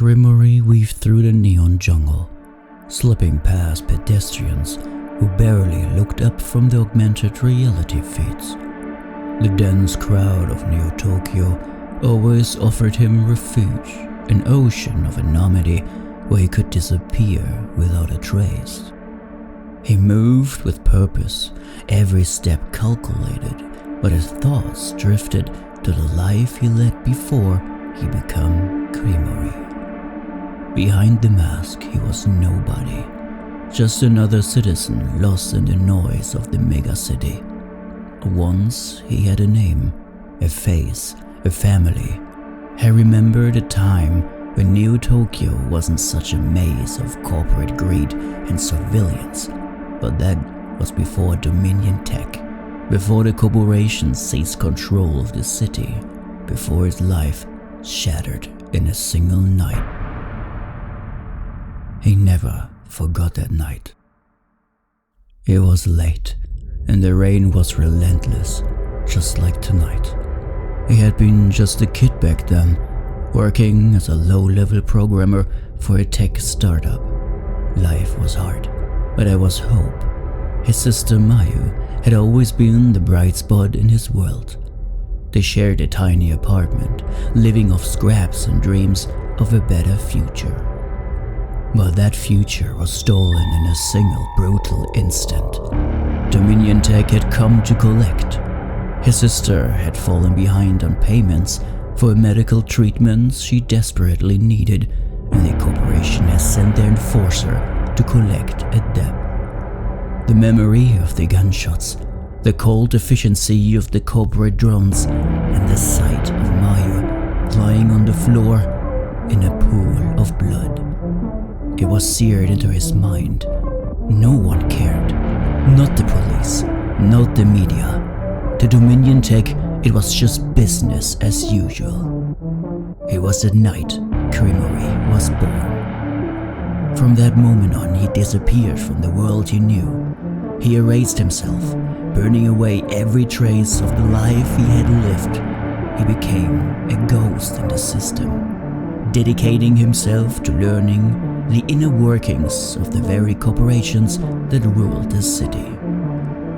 Crimory weaved through the neon jungle, slipping past pedestrians who barely looked up from the augmented reality feeds. The dense crowd of Neo Tokyo always offered him refuge, an ocean of anonymity where he could disappear without a trace. He moved with purpose, every step calculated, but his thoughts drifted to the life he led before he became Crimory. Behind the mask, he was nobody, just another citizen lost in the noise of the megacity. Once he had a name, a face, a family. He remembered a time when Neo Tokyo wasn't such a maze of corporate greed and surveillance, but that was before Dominion Tech, before the corporations seized control of the city, before his life shattered in a single night. He never forgot that night. It was late, and the rain was relentless, just like tonight. He had been just a kid back then, working as a low-level programmer for a tech startup. Life was hard, but there was hope. His sister Mayu had always been the bright spot in his world. They shared a tiny apartment, living off scraps and dreams of a better future. But that future was stolen in a single brutal instant. Dominion Tech had come to collect. His sister had fallen behind on payments for medical treatments she desperately needed, and the corporation has sent their enforcer to collect a debt. The memory of the gunshots, the cold efficiency of the corporate drones, and the sight of Mayu lying on the floor in a pool of blood. It was seared into his mind. No one cared. Not the police, not the media. To Dominion Tech, it was just business as usual. It was the night Crimory was born. From that moment on, he disappeared from the world he knew. He erased himself, burning away every trace of the life he had lived. He became a ghost in the system, dedicating himself to learning the inner workings of the very corporations that ruled the city.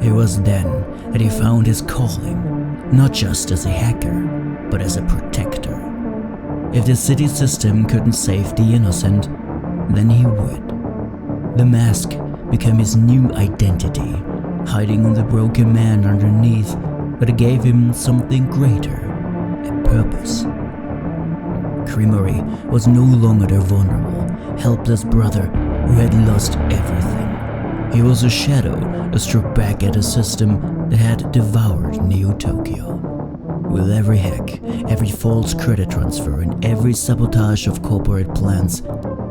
It was then that he found his calling, not just as a hacker, but as a protector. If the city system couldn't save the innocent, then he would. The mask became his new identity, hiding the broken man underneath, but it gave him something greater, a purpose. Crimory was no longer the vulnerable, helpless brother who had lost everything. He was a shadow that struck back at a system that had devoured Neo Tokyo. With every hack, every false credit transfer, and every sabotage of corporate plans,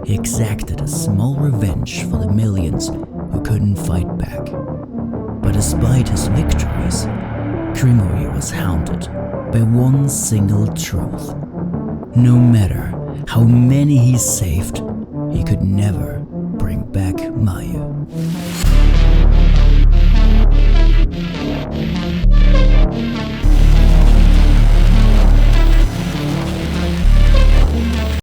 he exacted a small revenge for the millions who couldn't fight back. But despite his victories, Crimory was haunted by one single truth. No matter how many he saved, he could never bring